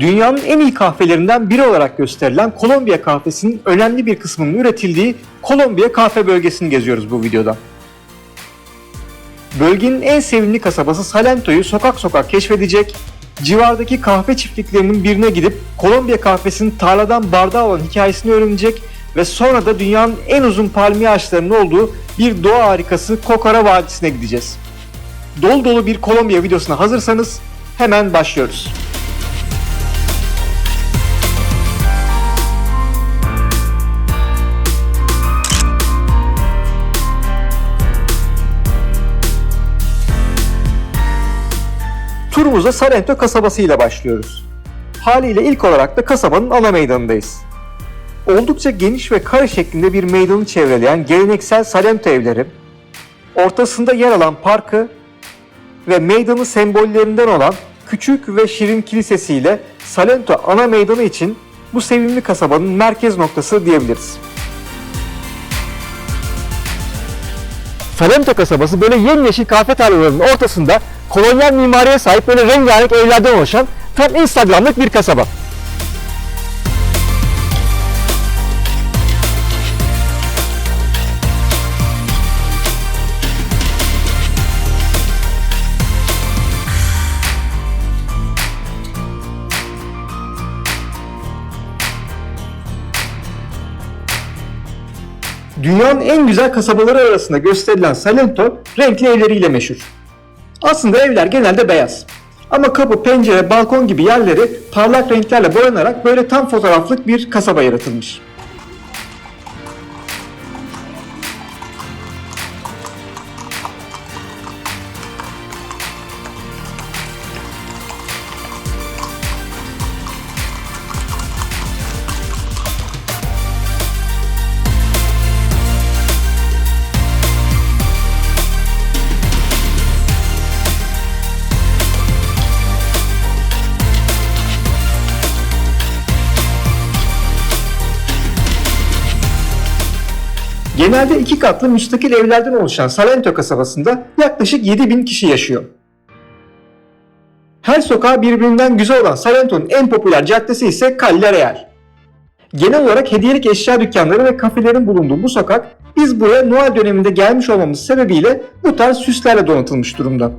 Dünyanın en iyi kahvelerinden biri olarak gösterilen Kolombiya kahvesinin önemli bir kısmının üretildiği Kolombiya kahve bölgesini geziyoruz bu videoda. Bölgenin en sevimli kasabası Salento'yu sokak sokak keşfedecek, civardaki kahve çiftliklerinin birine gidip Kolombiya kahvesinin tarladan bardağa olan hikayesini öğrenecek ve sonra da dünyanın en uzun palmiye ağaçlarının olduğu bir doğa harikası Cocara Vadisi'ne gideceğiz. Dolu dolu bir Kolombiya videosuna hazırsanız hemen başlıyoruz. Turumuza Salento kasabası ile başlıyoruz. Haliyle ilk olarak da kasabanın ana meydanındayız. Oldukça geniş ve kare şeklinde bir meydanı çevreleyen geleneksel Salento evleri, ortasında yer alan parkı ve meydanın sembollerinden olan küçük ve şirin kilisesiyle Salento ana meydanı için bu sevimli kasabanın merkez noktası diyebiliriz. Salento kasabası böyle yemyeşil kahve tarlalarının ortasında kolonyal mimariye sahip böyle rengarenk evlerden oluşan tam Instagram'lık bir kasaba. Dünyanın en güzel kasabaları arasında gösterilen Salento renkli evleriyle meşhur. Aslında evler genelde beyaz. Ama kapı, pencere, balkon gibi yerleri parlak renklerle boyanarak böyle tam fotoğraflık bir kasaba yaratılmış. Genelde iki katlı müstakil evlerden oluşan Salento kasabasında yaklaşık 7.000 kişi yaşıyor. Her sokağı birbirinden güzel olan Salento'nun en popüler caddesi ise Calle Real. Genel olarak hediyelik eşya dükkanları ve kafelerin bulunduğu bu sokak, biz buraya Noel döneminde gelmiş olmamız sebebiyle bu tarz süslerle donatılmış durumda.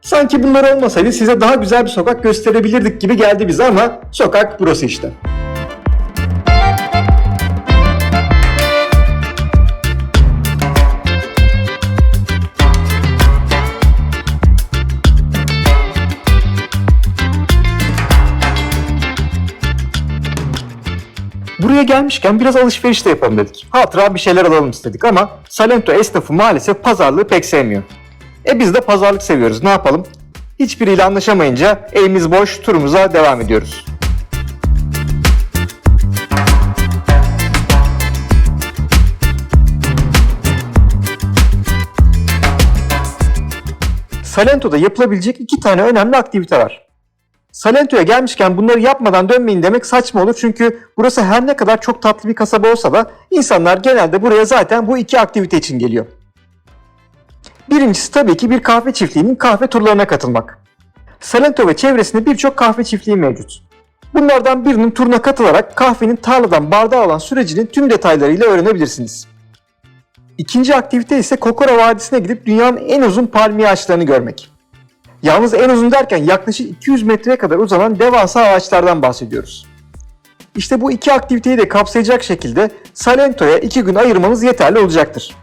Sanki bunlar olmasaydı size daha güzel bir sokak gösterebilirdik gibi geldi bize ama sokak burası işte. Buraya gelmişken biraz alışveriş de yapalım dedik. Hatıra bir şeyler alalım istedik ama Salento esnafı maalesef pazarlığı pek sevmiyor. Biz de pazarlık seviyoruz, ne yapalım? Hiçbiriyle anlaşamayınca elimiz boş turumuza devam ediyoruz. Salento'da yapılabilecek iki tane önemli aktivite var. Salento'ya gelmişken bunları yapmadan dönmeyin demek saçma olur çünkü burası her ne kadar çok tatlı bir kasaba olsa da insanlar genelde buraya zaten bu iki aktivite için geliyor. Birincisi tabii ki bir kahve çiftliğinin kahve turlarına katılmak. Salento ve çevresinde birçok kahve çiftliği mevcut. Bunlardan birinin turuna katılarak kahvenin tarladan bardağa alan sürecinin tüm detaylarıyla öğrenebilirsiniz. İkinci aktivite ise Cocara Vadisi'ne gidip dünyanın en uzun palmiye ağaçlarını görmek. Yalnız en uzun derken yaklaşık 200 metreye kadar uzanan devasa ağaçlardan bahsediyoruz. İşte bu iki aktiviteyi de kapsayacak şekilde Salento'ya 2 gün ayırmanız yeterli olacaktır.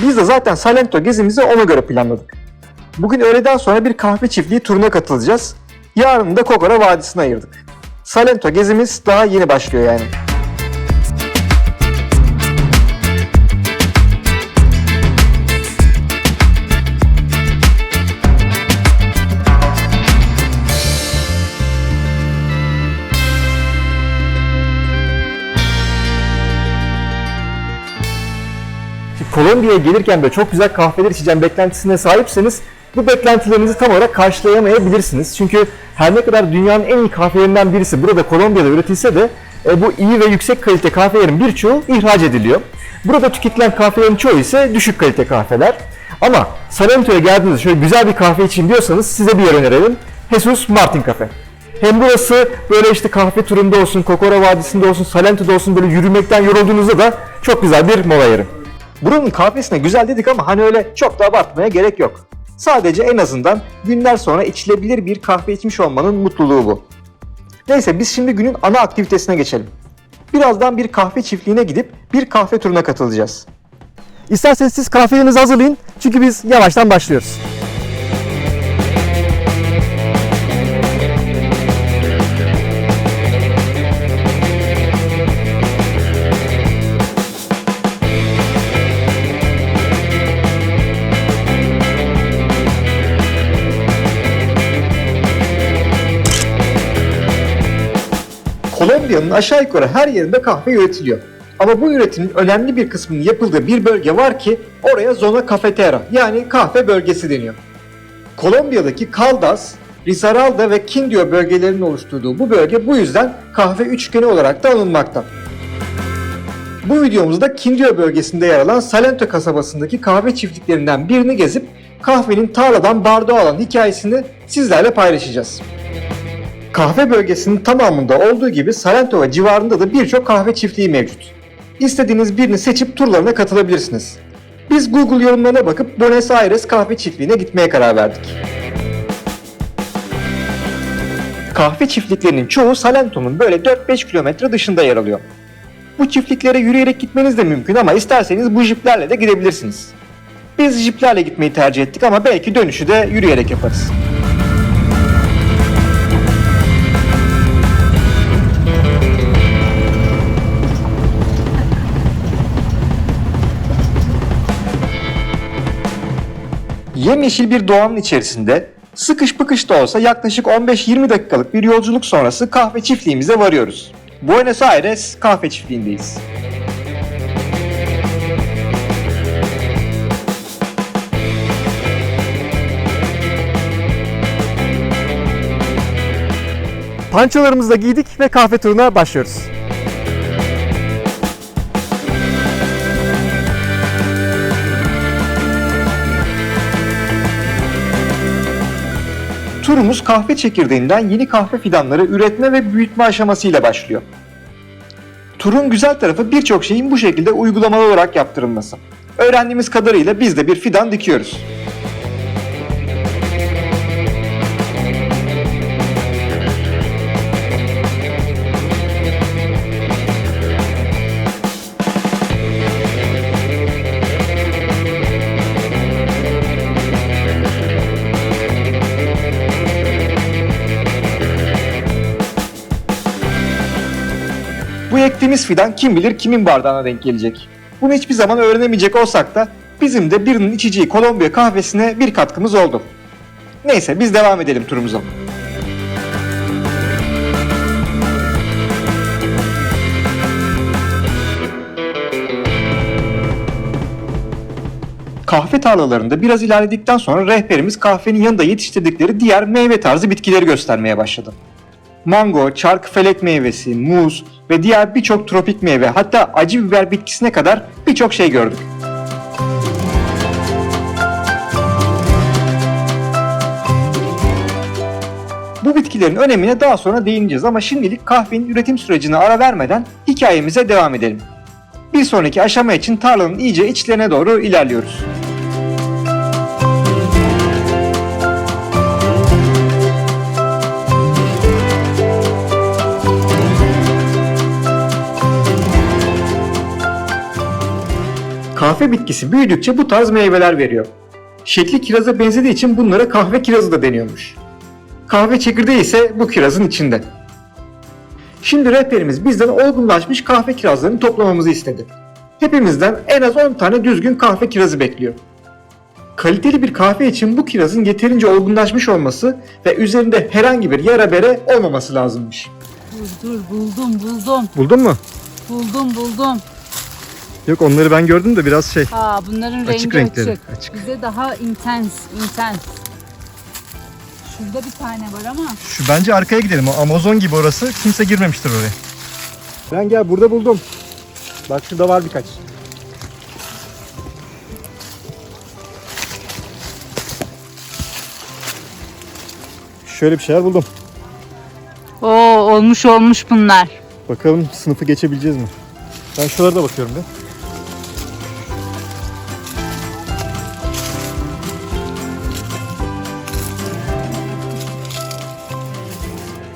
Biz de zaten Salento gezimizi ona göre planladık. Bugün öğleden sonra bir kahve çiftliği turuna katılacağız. Yarın da Cocara Vadisi'ne ayırdık. Salento gezimiz daha yeni başlıyor yani. Kolombiya'ya gelirken de çok güzel kahveler içeceğim beklentisine sahipseniz bu beklentilerinizi tam olarak karşılayamayabilirsiniz. Çünkü her ne kadar dünyanın en iyi kahvelerinden birisi burada Kolombiya'da üretilse de bu iyi ve yüksek kalite kahvelerin birçoğu ihraç ediliyor. Burada tüketilen kahvelerin çoğu ise düşük kalite kahveler. Ama Salento'ya geldiğinizde şöyle güzel bir kahve için diyorsanız size bir yer önerelim. Jesus Martin Cafe. Hem burası böyle işte kahve turunda olsun, Kokora Vadisi'nde olsun, Salento'da olsun böyle yürümekten yorulduğunuzda da çok güzel bir mola yeri. Buranın kahvesine güzel dedik ama hani öyle çok da abartmaya gerek yok. Sadece en azından günler sonra içilebilir bir kahve içmiş olmanın mutluluğu bu. Neyse biz şimdi günün ana aktivitesine geçelim. Birazdan bir kahve çiftliğine gidip bir kahve turuna katılacağız. İsterseniz siz kahvelerinizi hazırlayın çünkü biz yavaştan başlıyoruz. Kolombiya'nın aşağı yukarı her yerinde kahve üretiliyor. Ama bu üretimin önemli bir kısmının yapıldığı bir bölge var ki oraya Zona Cafetera yani kahve bölgesi deniyor. Kolombiya'daki Caldas, Risaralda ve Quindío bölgelerinin oluşturduğu bu bölge bu yüzden kahve üçgeni olarak da anılmakta. Bu videomuzda Quindío bölgesinde yer alan Salento kasabasındaki kahve çiftliklerinden birini gezip kahvenin tarladan bardağa alan hikayesini sizlerle paylaşacağız. Kahve bölgesinin tamamında olduğu gibi Salento ve civarında da birçok kahve çiftliği mevcut. İstediğiniz birini seçip turlarına katılabilirsiniz. Biz Google yorumlarına bakıp Buenos Aires kahve çiftliğine gitmeye karar verdik. Kahve çiftliklerinin çoğu Salento'nun böyle 4-5 kilometre dışında yer alıyor. Bu çiftliklere yürüyerek gitmeniz de mümkün ama isterseniz bu jiplerle de gidebilirsiniz. Biz jiplerle gitmeyi tercih ettik ama belki dönüşü de yürüyerek yaparız. Yemyeşil bir doğanın içerisinde sıkış pıkış da olsa yaklaşık 15-20 dakikalık bir yolculuk sonrası kahve çiftliğimize varıyoruz. Buenos Aires kahve çiftliğindeyiz. Pançolarımızı da giydik ve kahve turuna başlıyoruz. Turumuz kahve çekirdeğinden yeni kahve fidanları üretme ve büyütme aşamasıyla başlıyor. Turun güzel tarafı birçok şeyin bu şekilde uygulamalı olarak yaptırılması. Öğrendiğimiz kadarıyla biz de bir fidan dikiyoruz. Bu ektiğimiz fidan kim bilir kimin bardağına denk gelecek. Bunu hiçbir zaman öğrenemeyecek olsak da bizim de birinin içeceği Kolombiya kahvesine bir katkımız oldu. Neyse biz devam edelim turumuza. Kahve tarlalarında biraz ilerledikten sonra rehberimiz kahvenin yanında yetiştirdikleri diğer meyve tarzı bitkileri göstermeye başladı. Mango, çarkıfelek meyvesi, muz ve diğer birçok tropik meyve hatta acı biber bitkisine kadar birçok şey gördük. Bu bitkilerin önemine daha sonra değineceğiz ama şimdilik kahvenin üretim sürecine ara vermeden hikayemize devam edelim. Bir sonraki aşama için tarlanın iyice içlerine doğru ilerliyoruz. Kahve bitkisi büyüdükçe bu tarz meyveler veriyor. Şekli kiraza benzediği için bunlara kahve kirazı da deniyormuş. Kahve çekirdeği ise bu kirazın içinde. Şimdi rehberimiz bizden olgunlaşmış kahve kirazlarını toplamamızı istedi. Hepimizden en az 10 tane düzgün kahve kirazı bekliyor. Kaliteli bir kahve için bu kirazın yeterince olgunlaşmış olması ve üzerinde herhangi bir yara bere olmaması lazımmış. Dur buldum. Buldun mu? Buldum. Yok onları ben gördüm de biraz şey. Bunların Açık rengi renkleri, açık. açık. Bize daha intens. Şurada bir tane var ama. Şu bence arkaya gidelim. O Amazon gibi orası. Kimse girmemiştir oraya. Ben gel burada buldum. Bak şurada var birkaç. Şöyle bir şeyler buldum. Oo, olmuş olmuş bunlar. Bakalım sınıfı geçebileceğiz mi? Ben şuralara da bakıyorum bir.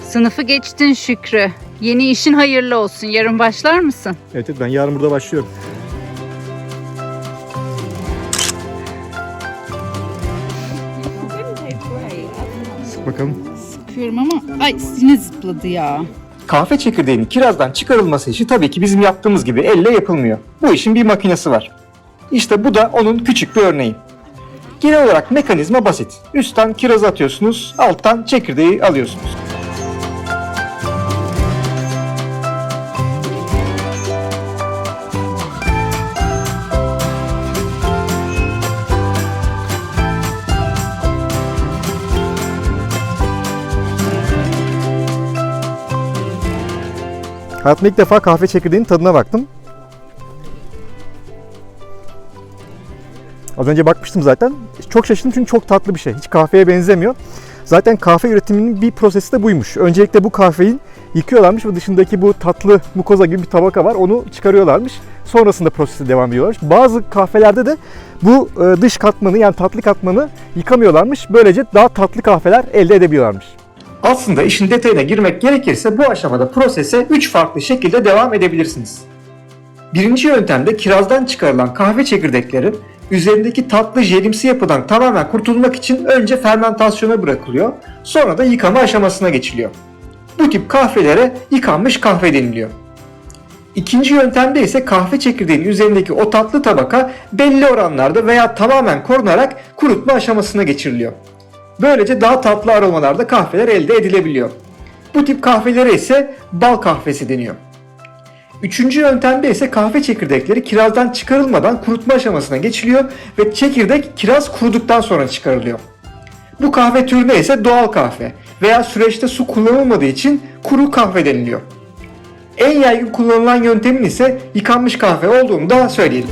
Sınıfı geçtin Şükrü. Yeni işin hayırlı olsun. Yarın başlar mısın? Evet, ben yarın burada başlıyorum. Sık bakalım. Sıkıyorum ama ay yine zıpladı ya. Kahve çekirdeğinin kirazdan çıkarılması işi tabii ki bizim yaptığımız gibi elle yapılmıyor. Bu işin bir makinesi var. İşte bu da onun küçük bir örneği. Genel olarak mekanizma basit. Üstten kirazı atıyorsunuz, alttan çekirdeği alıyorsunuz. Hayatımda ilk defa kahve çekirdeğinin tadına baktım. Az önce bakmıştım zaten. Çok şaşırdım çünkü çok tatlı bir şey. Hiç kahveye benzemiyor. Zaten kahve üretiminin bir prosesi de buymuş. Öncelikle bu kahveyi yıkıyorlarmış ve dışındaki bu tatlı mukoza gibi bir tabaka var. Onu çıkarıyorlarmış. Sonrasında prosesi devam ediyorlarmış. Bazı kahvelerde de bu dış katmanı yani tatlı katmanı yıkamıyorlarmış. Böylece daha tatlı kahveler elde edebiliyorlarmış. Aslında işin detayına girmek gerekirse bu aşamada prosese 3 farklı şekilde devam edebilirsiniz. Birinci yöntemde kirazdan çıkarılan kahve çekirdekleri üzerindeki tatlı jelimsi yapıdan tamamen kurtulmak için önce fermentasyona bırakılıyor, sonra da yıkama aşamasına geçiliyor. Bu tip kahvelere yıkanmış kahve deniliyor. İkinci yöntemde ise kahve çekirdeğinin üzerindeki o tatlı tabaka belli oranlarda veya tamamen korunarak kurutma aşamasına geçiriliyor. Böylece daha tatlı aromalarda kahveler elde edilebiliyor. Bu tip kahvelere ise bal kahvesi deniyor. Üçüncü yöntemde ise kahve çekirdekleri kirazdan çıkarılmadan kurutma aşamasına geçiliyor ve çekirdek kiraz kuruduktan sonra çıkarılıyor. Bu kahve türüne ise doğal kahve veya süreçte su kullanılmadığı için kuru kahve deniliyor. En yaygın kullanılan yöntemin ise yıkanmış kahve olduğunu da söyleyelim.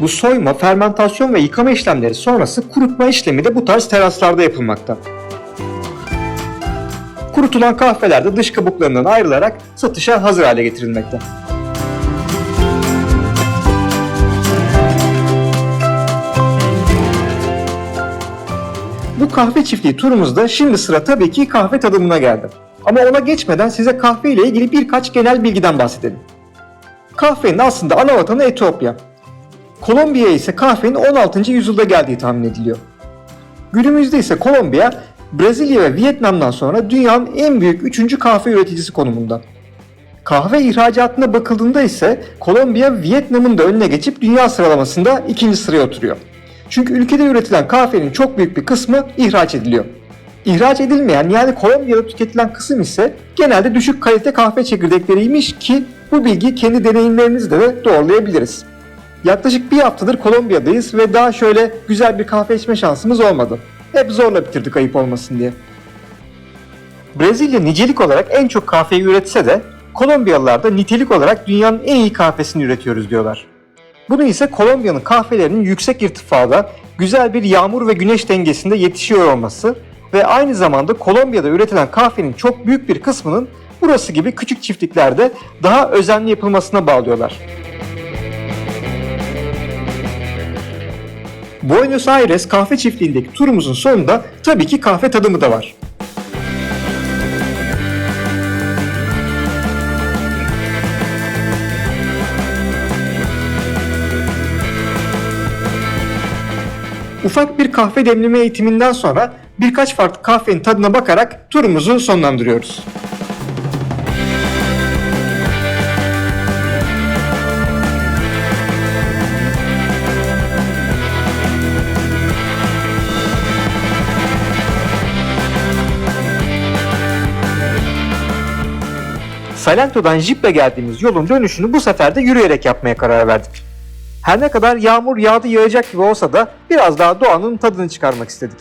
Bu soyma, fermentasyon ve yıkama işlemleri sonrası kurutma işlemi de bu tarz teraslarda yapılmakta. Kurutulan kahveler de dış kabuklarından ayrılarak satışa hazır hale getirilmekte. Bu kahve çiftliği turumuzda şimdi sıra tabii ki kahve tadımına geldi. Ama ona geçmeden size kahve ile ilgili birkaç genel bilgiden bahsedelim. Kahvenin aslında ana vatanı Etiyopya. Kolombiya'ya ise kahvenin 16. yüzyılda geldiği tahmin ediliyor. Günümüzde ise Kolombiya, Brezilya ve Vietnam'dan sonra dünyanın en büyük 3. kahve üreticisi konumunda. Kahve ihracatına bakıldığında ise Kolombiya, Vietnam'ın da önüne geçip dünya sıralamasında 2. sıraya oturuyor. Çünkü ülkede üretilen kahvenin çok büyük bir kısmı ihraç ediliyor. İhraç edilmeyen yani Kolombiya'da tüketilen kısım ise genelde düşük kalite kahve çekirdekleriymiş ki bu bilgi kendi deneyimlerimizle de doğrulayabiliriz. Yaklaşık bir haftadır Kolombiya'dayız ve daha şöyle güzel bir kahve içme şansımız olmadı. Hep zorla bitirdik ayıp olmasın diye. Brezilya nicelik olarak en çok kahveyi üretse de Kolombiyalılar da nitelik olarak dünyanın en iyi kahvesini üretiyoruz diyorlar. Bunu ise Kolombiya'nın kahvelerinin yüksek irtifada, güzel bir yağmur ve güneş dengesinde yetişiyor olması ve aynı zamanda Kolombiya'da üretilen kahvenin çok büyük bir kısmının burası gibi küçük çiftliklerde daha özenli yapılmasına bağlıyorlar. Buenos Aires kahve çiftliğindeki turumuzun sonunda tabii ki kahve tadımı da var. Ufak bir kahve demleme eğitiminden sonra birkaç farklı kahvenin tadına bakarak turumuzu sonlandırıyoruz. Salento'dan jiple geldiğimiz yolun dönüşünü bu sefer de yürüyerek yapmaya karar verdik. Her ne kadar yağmur yağdı yağacak gibi olsa da biraz daha doğanın tadını çıkarmak istedik.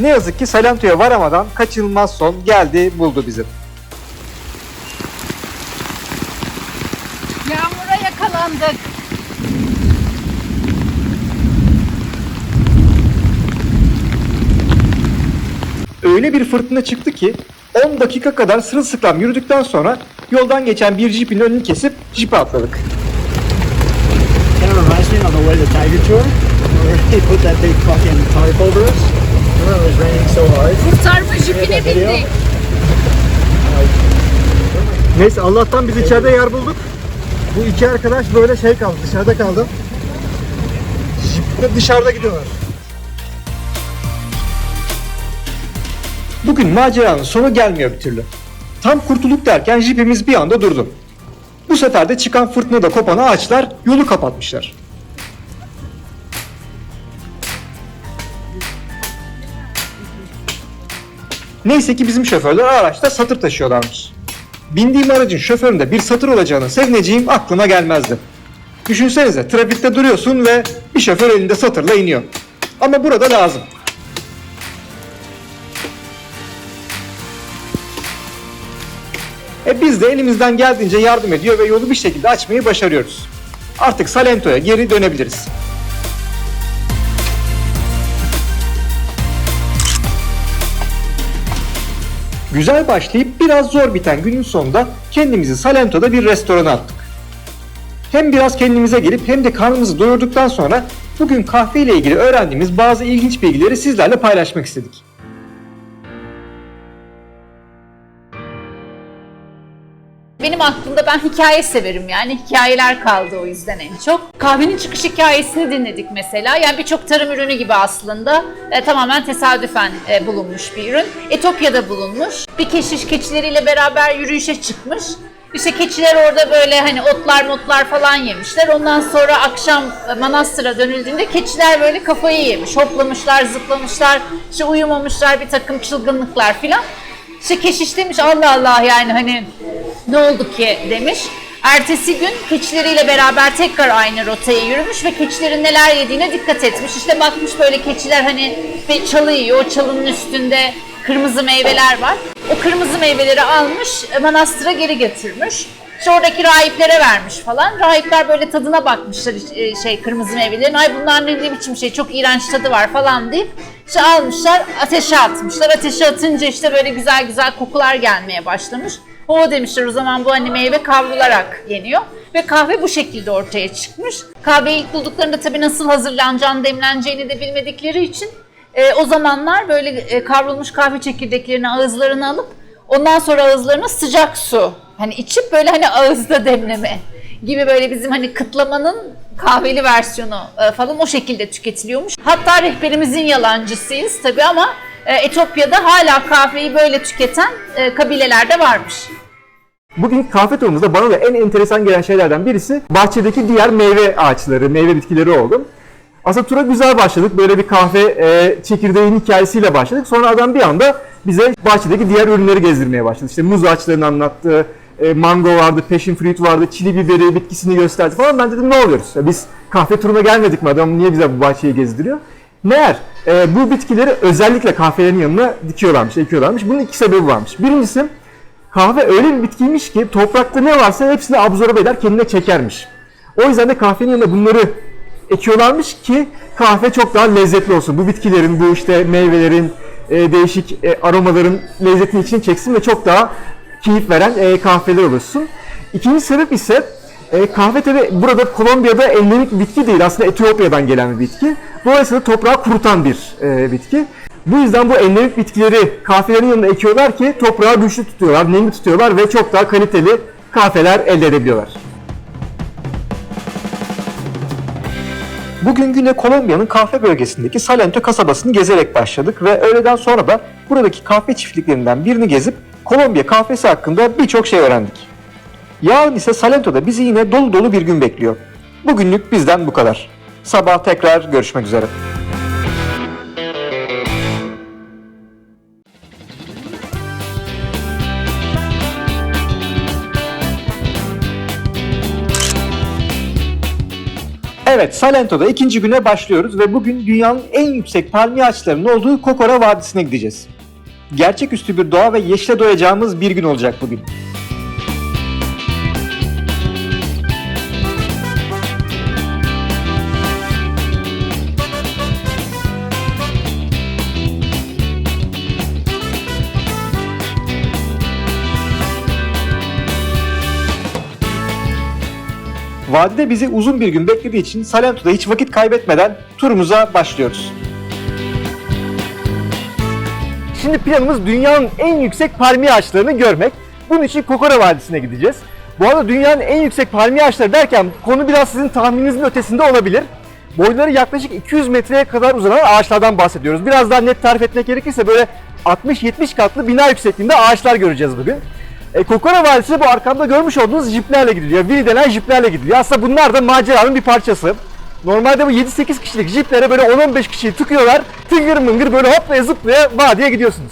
Ne yazık ki Salento'ya varamadan kaçınılmaz son geldi buldu bizi. Yağmura yakalandık. Öyle bir fırtına çıktı ki 10 dakika kadar sırılsıklam yürüdükten sonra yoldan geçen bir jipin önünü kesip jipe atladık. Kind of reminds me on the way to Tiger Tour, where they put that big fucking tarp over us. Remember it was raining so hard? Kurtarma jipine bindik. Neyse Allah'tan biz içeride yer bulduk. Bu iki arkadaş böyle şey kaldı, dışarıda kaldı. Jiple dışarıda gidiyorlar. Bugün maceranın sonu gelmiyor bir türlü. Tam kurtulduk derken jipimiz bir anda durdu. Bu sefer de çıkan fırtınada kopan ağaçlar yolu kapatmışlar. Neyse ki bizim şoförler araçta satır taşıyorlarmış. Bindiğim aracın şoföründe bir satır olacağını sevineceğim aklıma gelmezdi. Düşünsenize trafikte duruyorsun ve bir şoför elinde satırla iniyor. Ama burada lazım. Biz de elimizden geldiğince yardım ediyor ve yolu bir şekilde açmayı başarıyoruz. Artık Salento'ya geri dönebiliriz. Güzel başlayıp biraz zor biten günün sonunda kendimizi Salento'da bir restorana attık. Hem biraz kendimize gelip hem de karnımızı doyurduktan sonra bugün kahve ile ilgili öğrendiğimiz bazı ilginç bilgileri sizlerle paylaşmak istedik. Benim aklımda ben hikaye severim yani hikayeler kaldı o yüzden en çok. Kahvenin çıkış hikayesini dinledik mesela. Yani birçok tarım ürünü gibi aslında tamamen tesadüfen bulunmuş bir ürün. Etopya'da bulunmuş. Bir keşiş keçileriyle beraber yürüyüşe çıkmış. İşte keçiler orada böyle hani otlar falan yemişler. Ondan sonra akşam manastıra dönüldüğünde keçiler böyle kafayı yemiş. Hoplamışlar, zıplamışlar, işte uyumamışlar, bir takım çılgınlıklar filan. İşte keşiş demiş Allah Allah yani hani ne oldu ki demiş. Ertesi gün keçileriyle beraber tekrar aynı rotaya yürümüş ve keçilerin neler yediğine dikkat etmiş. İşte bakmış böyle keçiler hani bir çalı yiyor, o çalının üstünde kırmızı meyveler var. O kırmızı meyveleri almış, manastıra geri götürmüş. İşte oradaki rahiplere vermiş falan. Rahipler böyle tadına bakmışlar kırmızı meyvelerin. Ay bunlar ne biçim şey, çok iğrenç tadı var falan deyip işte almışlar, ateşe atmışlar. Ateşe atınca işte böyle güzel güzel kokular gelmeye başlamış. O demişler o zaman bu hani meyve kavrularak yeniyor. Ve kahve bu şekilde ortaya çıkmış. Kahveyi ilk bulduklarında tabii nasıl hazırlanacağını, demleneceğini de bilmedikleri için o zamanlar böyle kavrulmuş kahve çekirdeklerini ağızlarına alıp ondan sonra ağızlarına sıcak su hani içip böyle hani ağızda demleme gibi böyle bizim hani kıtlamanın kahveli versiyonu falan o şekilde tüketiliyormuş. Hatta rehberimizin yalancısıyız tabii ama Etopya'da hala kahveyi böyle tüketen kabileler de varmış. Bugünkü kahve turumuzda bana da en enteresan gelen şeylerden birisi bahçedeki diğer meyve ağaçları, meyve bitkileri oldu. Aslında tura güzel başladık. Böyle bir kahve çekirdeğin hikayesiyle başladık. Sonra adam bir anda bize bahçedeki diğer ürünleri gezdirmeye başladı. İşte muz ağaçlarını anlattı, mango vardı, passion fruit vardı, çili biberi bitkisini gösterdi falan. Ben dedim ne oluyoruz? Biz kahve turuna gelmedik mi? Adam niye bize bu bahçeyi gezdiriyor? Meğer bu bitkileri özellikle kahvelerin yanına dikiyorlarmış, ekiyorlarmış. Bunun iki sebebi varmış. Birincisi kahve öyle bir bitkiymiş ki toprakta ne varsa hepsini absorbe eder, kendine çekermiş. O yüzden de kahvenin yanına bunları ekiyorlarmış ki kahve çok daha lezzetli olsun. Bu bitkilerin, bu işte meyvelerin, değişik aromaların lezzetini içine çeksin ve çok daha keyif veren kahveler oluşsun. İkinci sebep ise kahve tabi burada Kolombiya'da endemik bir bitki değil. Aslında Etiyopya'dan gelen bir bitki. Dolayısıyla toprağı kurutan bir bitki. Bu yüzden bu endemik bitkileri kahvelerin yanına ekiyorlar ki toprağı güçlü tutuyorlar, nemli tutuyorlar ve çok daha kaliteli kahveler elde edebiliyorlar. Bugün güne Kolombiya'nın kahve bölgesindeki Salento kasabasını gezerek başladık ve öğleden sonra da buradaki kahve çiftliklerinden birini gezip Kolombiya kahvesi hakkında birçok şey öğrendik. Yarın ise Salento'da bizi yine dolu dolu bir gün bekliyor. Bugünlük bizden bu kadar. Sabah tekrar görüşmek üzere. Evet, Salento'da ikinci güne başlıyoruz ve bugün dünyanın en yüksek palmiye ağaçlarının olduğu Kokora Vadisi'ne gideceğiz. Gerçeküstü bir doğa ve yeşile doyacağımız bir gün olacak bugün. Vadide bizi uzun bir gün beklediği için Salento'da hiç vakit kaybetmeden turumuza başlıyoruz. Şimdi planımız dünyanın en yüksek palmiye ağaçlarını görmek. Bunun için Kokora Vadisi'ne gideceğiz. Bu arada dünyanın en yüksek palmiye ağaçları derken konu biraz sizin tahmininizin ötesinde olabilir. Boyları yaklaşık 200 metreye kadar uzanan ağaçlardan bahsediyoruz. Biraz daha net tarif etmek gerekirse böyle 60-70 katlı bina yüksekliğinde ağaçlar göreceğiz bugün. Kokora Vadisi bu arkamda görmüş olduğunuz jiplerle gidiliyor. Vili denen jiplerle gidiliyor. Aslında bunlar da maceranın bir parçası. Normalde bu 7-8 kişilik jiplere böyle 10-15 kişiyi tıkıyorlar. Tıngır mıngır böyle hoplaya zıplaya vadiye gidiyorsunuz.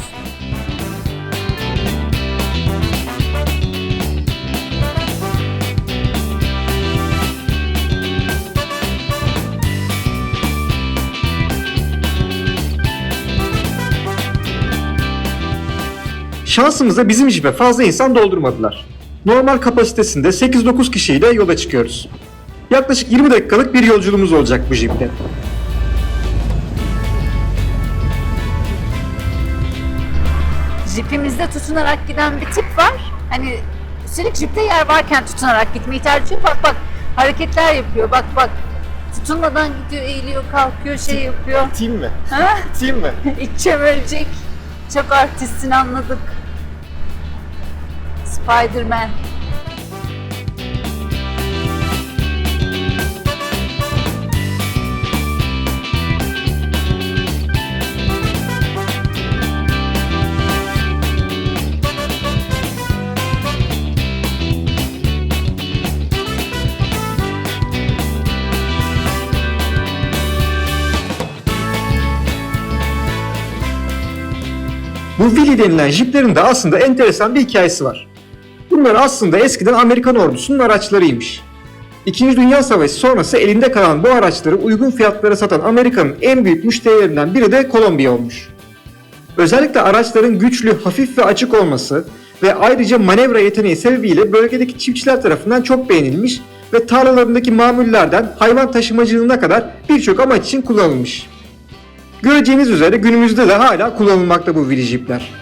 Şansımıza bizim jipe fazla insan doldurmadılar. Normal kapasitesinde 8-9 kişiyle yola çıkıyoruz. Yaklaşık 20 dakikalık bir yolculuğumuz olacak bu jiple. Jipimizde tutunarak giden bir tip var. Hani üstelik jipte yer varken tutunarak gitmeyi tercih ediyor. Bak bak hareketler yapıyor. Bak bak. Tutunmadan gidiyor, eğiliyor, kalkıyor, şey yapıyor. Team mi? Ha? Team mi? İçe verecek. Çok artistsin, anladık. Spider-Man. Bu Willy denilen jiplerin de aslında enteresan bir hikayesi var. Bunlar aslında eskiden Amerikan ordusunun araçlarıymış. İkinci Dünya Savaşı sonrası elinde kalan bu araçları uygun fiyatlara satan Amerika'nın en büyük müşterilerinden biri de Kolombiya olmuş. Özellikle araçların güçlü, hafif ve açık olması ve ayrıca manevra yeteneği sebebiyle bölgedeki çiftçiler tarafından çok beğenilmiş ve tarlalarındaki mamullerden hayvan taşımacılığına kadar birçok amaç için kullanılmış. Göreceğiniz üzere günümüzde de hala kullanılmakta bu Willy jipler.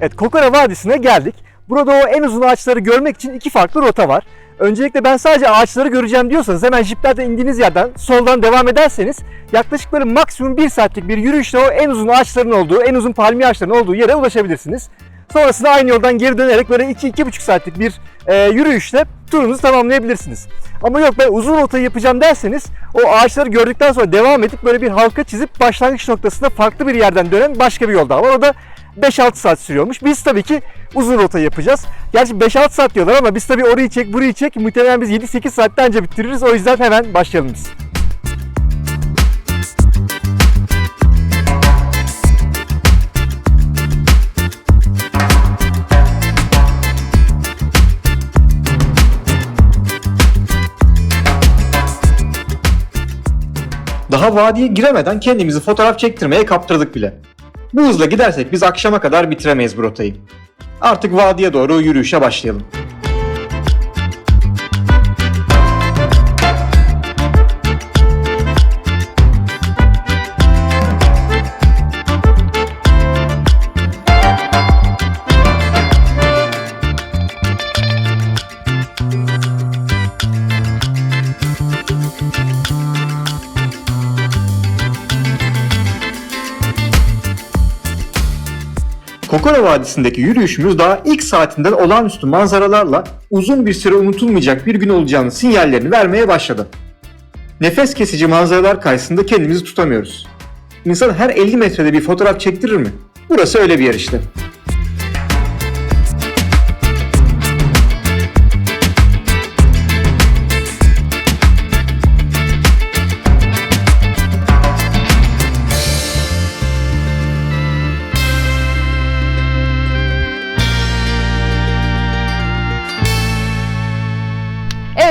Evet, Kokora Vadisi'ne geldik. Burada o en uzun ağaçları görmek için iki farklı rota var. Öncelikle ben sadece ağaçları göreceğim diyorsanız hemen jiplerden indiğiniz yerden soldan devam ederseniz yaklaşık böyle maksimum 1 saatlik bir yürüyüşle o en uzun ağaçların olduğu, en uzun palmiye ağaçlarının olduğu yere ulaşabilirsiniz. Sonrasında aynı yoldan geri dönerek böyle 2-2,5 saatlik bir yürüyüşle turunuzu tamamlayabilirsiniz. Ama yok ben uzun rotayı yapacağım derseniz o ağaçları gördükten sonra devam edip böyle bir halka çizip başlangıç noktasında farklı bir yerden dönen başka bir yol daha var. O da 5-6 saat sürüyormuş. Biz tabii ki uzun rotayı yapacağız. Gerçi 5-6 saat diyorlar ama biz tabii orayı çek burayı çek muhtemelen biz 7-8 saatte önce bitiririz. O yüzden hemen başlayalım biz. Daha vadiye giremeden kendimizi fotoğraf çektirmeye kaptırdık bile. Bu hızla gidersek biz akşama kadar bitiremeyiz bu rotayı. Artık vadiye doğru yürüyüşe başlayalım. Kokora Vadisi'ndeki yürüyüşümüz daha ilk saatinden olağanüstü manzaralarla uzun bir süre unutulmayacak bir gün olacağının sinyallerini vermeye başladı. Nefes kesici manzaralar karşısında kendimizi tutamıyoruz. İnsan her 50 metrede bir fotoğraf çektirir mi? Burası öyle bir yer işte.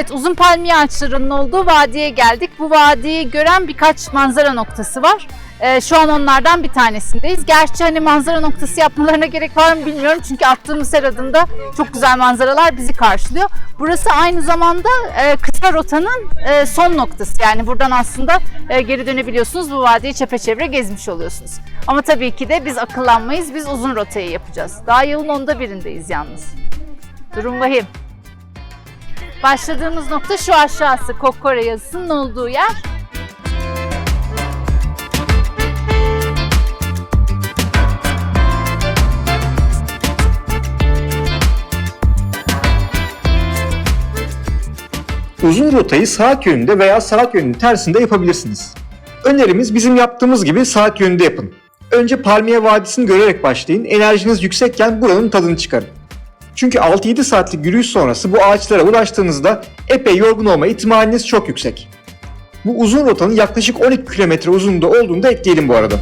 Evet, uzun palmiye ağaçlarının olduğu vadiye geldik. Bu vadiyi gören birkaç manzara noktası var. Şu an onlardan bir tanesindeyiz. Gerçi hani manzara noktası yapmalarına gerek var mı bilmiyorum. Çünkü attığımız her adımda çok güzel manzaralar bizi karşılıyor. Burası aynı zamanda kısa rotanın son noktası. Yani buradan aslında geri dönebiliyorsunuz. Bu vadiyi çepeçevre gezmiş oluyorsunuz. Ama tabii ki de biz akıllanmayız. Biz uzun rotayı yapacağız. Daha yılın 1/10'indeyiz yalnız. Durum vahim. Başladığımız nokta şu aşağısı. Kokkore yazısının olduğu yer. Uzun rotayı saat yönünde veya saat yönünün tersinde yapabilirsiniz. Önerimiz bizim yaptığımız gibi saat yönünde yapın. Önce Palmiye Vadisi'ni görerek başlayın, enerjiniz yüksekken buranın tadını çıkarın. Çünkü 6-7 saatlik yürüyüş sonrası bu ağaçlara ulaştığınızda epey yorgun olma ihtimaliniz çok yüksek. Bu uzun rotanın yaklaşık 12 kilometre uzunluğunda olduğunu da ekleyelim bu arada.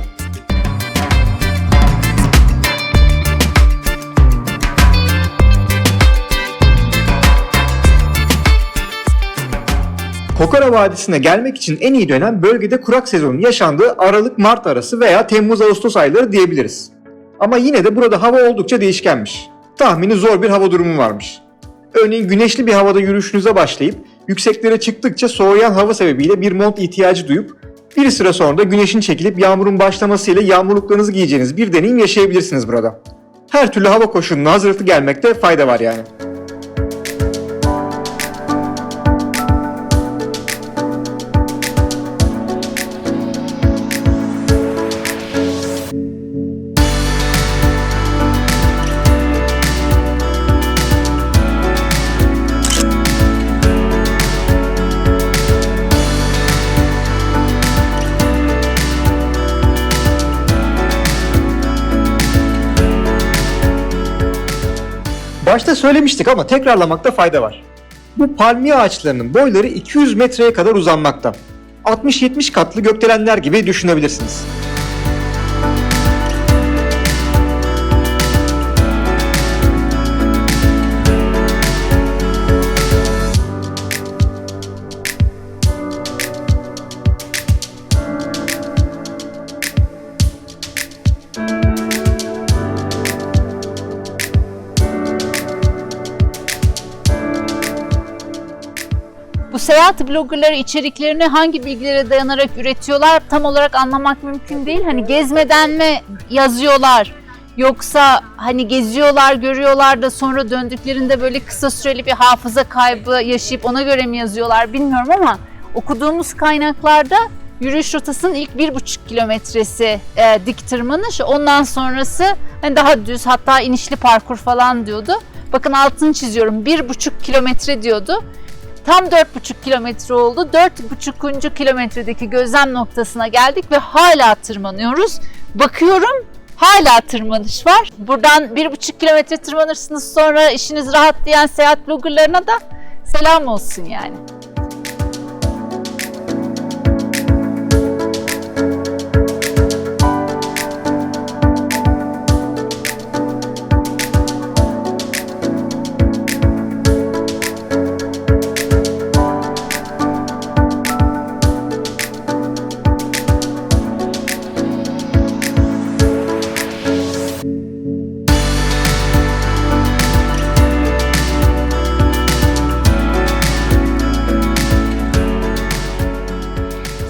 Kokkore Vadisi'ne gelmek için en iyi dönem bölgede kurak sezonun yaşandığı Aralık-Mart arası veya Temmuz-Ağustos ayları diyebiliriz. Ama yine de burada hava oldukça değişkenmiş. Tahmini zor bir hava durumu varmış. Örneğin güneşli bir havada yürüyüşünüze başlayıp yükseklere çıktıkça soğuyan hava sebebiyle bir mont ihtiyacı duyup bir süre sonra da güneşin çekilip yağmurun başlamasıyla yağmurluklarınızı giyeceğiniz bir deneyim yaşayabilirsiniz burada. Her türlü hava koşuluna hazırlıklı gelmekte fayda var yani. Başta söylemiştik ama tekrarlamakta fayda var. Bu palmiye ağaçlarının boyları 200 metreye kadar uzanmakta. 60-70 katlı gökdelenler gibi düşünebilirsiniz. Bu seyahat bloggerları içeriklerini hangi bilgilere dayanarak üretiyorlar tam olarak anlamak mümkün değil. Hani gezmeden mi yazıyorlar yoksa hani geziyorlar, görüyorlar da sonra döndüklerinde böyle kısa süreli bir hafıza kaybı yaşayıp ona göre mi yazıyorlar bilmiyorum ama okuduğumuz kaynaklarda yürüyüş rotasının ilk 1,5 kilometresi dik tırmanış, ondan sonrası hani daha düz hatta inişli parkur falan diyordu. Bakın altını çiziyorum, 1,5 kilometre diyordu. Tam 4,5 kilometre oldu. 4,5. kilometredeki gözlem noktasına geldik ve hala tırmanıyoruz. Bakıyorum hala tırmanış var. Buradan 1,5 kilometre tırmanırsınız sonra işiniz rahat diyen seyahat bloggerlarına da selam olsun yani.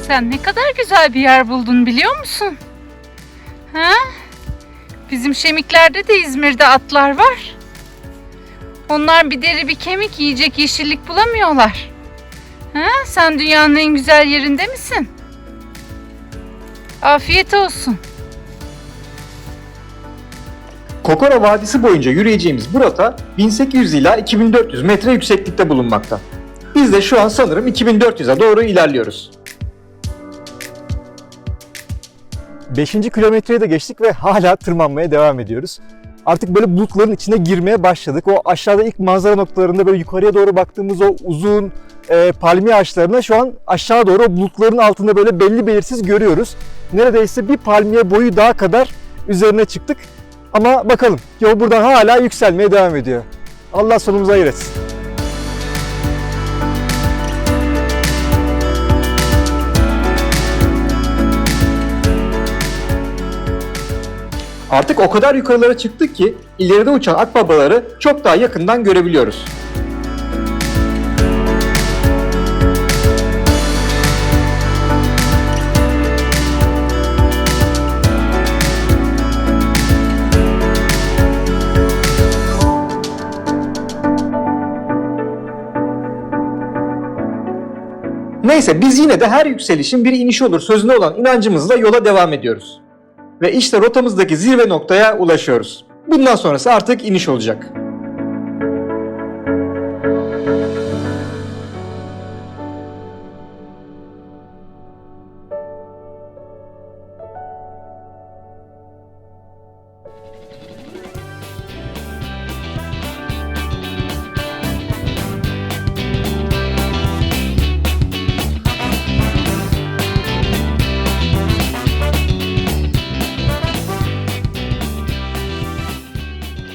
Sen ne kadar güzel bir yer buldun biliyor musun? Ha? Bizim Şemikler'de de İzmir'de atlar var. Onlar bir deri bir kemik yiyecek yeşillik bulamıyorlar. Ha? Sen dünyanın en güzel yerinde misin? Afiyet olsun. Kokkore Vadisi boyunca yürüyeceğimiz bu rota 1800 ila 2400 metre yükseklikte bulunmakta. Biz de şu an sanırım 2400'e doğru ilerliyoruz. 5. kilometreye de geçtik ve hala tırmanmaya devam ediyoruz. Artık böyle bulutların içine girmeye başladık. O aşağıda ilk manzara noktalarında böyle yukarıya doğru baktığımız o uzun palmiye ağaçlarına şu an aşağı doğru o bulutların altında böyle belli belirsiz görüyoruz. Neredeyse bir palmiye boyu daha kadar üzerine çıktık. Ama bakalım yol buradan hala yükselmeye devam ediyor. Allah sonumuzu hayır etsin. Artık o kadar yukarılara çıktık ki ileride uçan akbabaları çok daha yakından görebiliyoruz. Neyse biz yine de her yükselişin bir inişi olur sözüne olan inancımızla yola devam ediyoruz. Ve işte rotamızdaki zirve noktaya ulaşıyoruz. Bundan sonrası artık iniş olacak.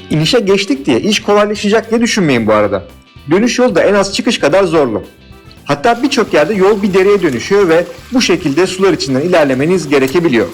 İnişe geçtik diye iş kolaylaşacak diye düşünmeyin bu arada. Dönüş yolu da en az çıkış kadar zorlu. Hatta birçok yerde yol bir dereye dönüşüyor ve bu şekilde sular içinden ilerlemeniz gerekebiliyor.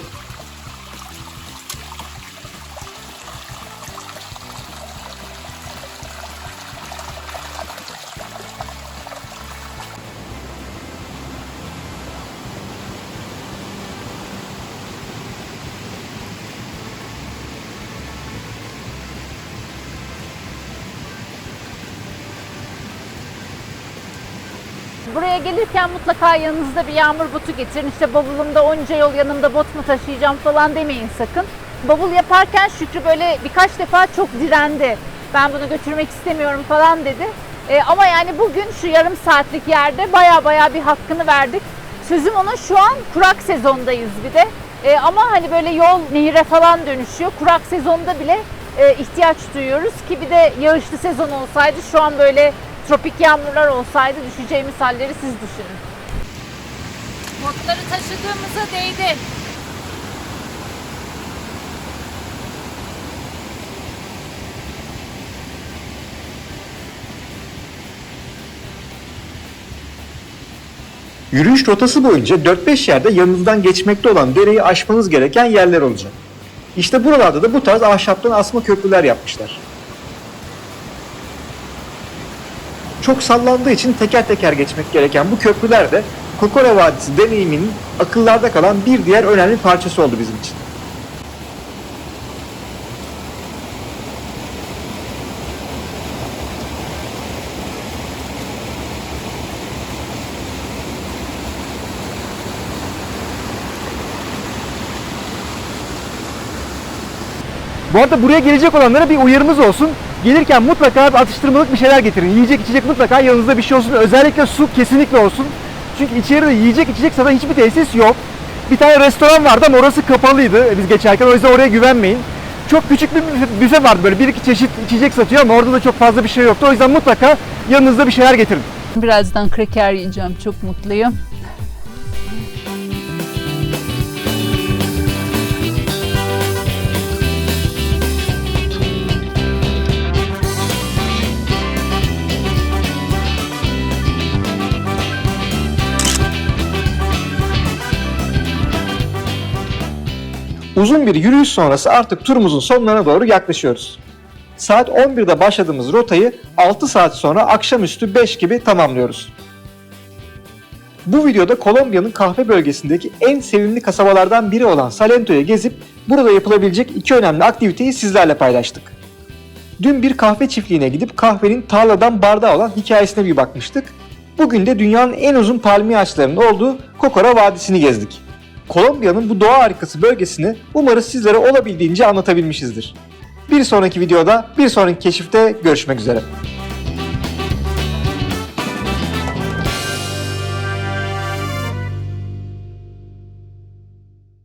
Buraya gelirken mutlaka yanınızda bir yağmur botu getirin. İşte bavulumda onca yol yanımda bot mu taşıyacağım falan demeyin sakın. Bavul yaparken Şükrü böyle birkaç defa çok direndi. Ben bunu götürmek istemiyorum falan dedi. Ama yani bugün şu yarım saatlik yerde baya bir hakkını verdik. Sözüm ona, şu an kurak sezondayız bir de. Ama hani böyle yol nehire falan dönüşüyor. Kurak sezonda bile ihtiyaç duyuyoruz ki bir de yağışlı sezon olsaydı, şu an böyle tropik yağmurlar olsaydı düşeceğimiz halleri siz düşünün. Botları taşıdığımıza değdi. Yürüyüş rotası boyunca 4-5 yerde yanınızdan geçmekte olan dereyi aşmanız gereken yerler olacak. İşte buralarda da bu tarz ahşaptan asma köprüler yapmışlar. Çok sallandığı için teker teker geçmek gereken bu köprüler de Kokora Vadisi deneyiminin akıllarda kalan bir diğer önemli parçası oldu bizim için. Bu arada buraya gelecek olanlara bir uyarımız olsun. Gelirken mutlaka atıştırmalık bir şeyler getirin. Yiyecek içecek mutlaka yanınızda bir şey olsun. Özellikle su kesinlikle olsun. Çünkü içeride yiyecek içecek satan hiçbir tesis yok. Bir tane restoran vardı ama orası kapalıydı biz geçerken. O yüzden oraya güvenmeyin. Çok küçük bir büfe vardı, böyle bir iki çeşit içecek satıyor ama orada da çok fazla bir şey yoktu. O yüzden mutlaka yanınızda bir şeyler getirin. Birazdan kraker yiyeceğim. Çok mutluyum. Uzun bir yürüyüş sonrası artık turumuzun sonlarına doğru yaklaşıyoruz. Saat 11'de başladığımız rotayı 6 saat sonra akşamüstü 5 gibi tamamlıyoruz. Bu videoda Kolombiya'nın kahve bölgesindeki en sevimli kasabalardan biri olan Salento'yu gezip burada yapılabilecek iki önemli aktiviteyi sizlerle paylaştık. Dün bir kahve çiftliğine gidip kahvenin tarladan bardağa olan hikayesine bir bakmıştık. Bugün de dünyanın en uzun palmiye ağaçlarının olduğu Kokora Vadisi'ni gezdik. Kolombiya'nın bu doğa harikası bölgesini umarız sizlere olabildiğince anlatabilmişizdir. Bir sonraki videoda, bir sonraki keşifte görüşmek üzere.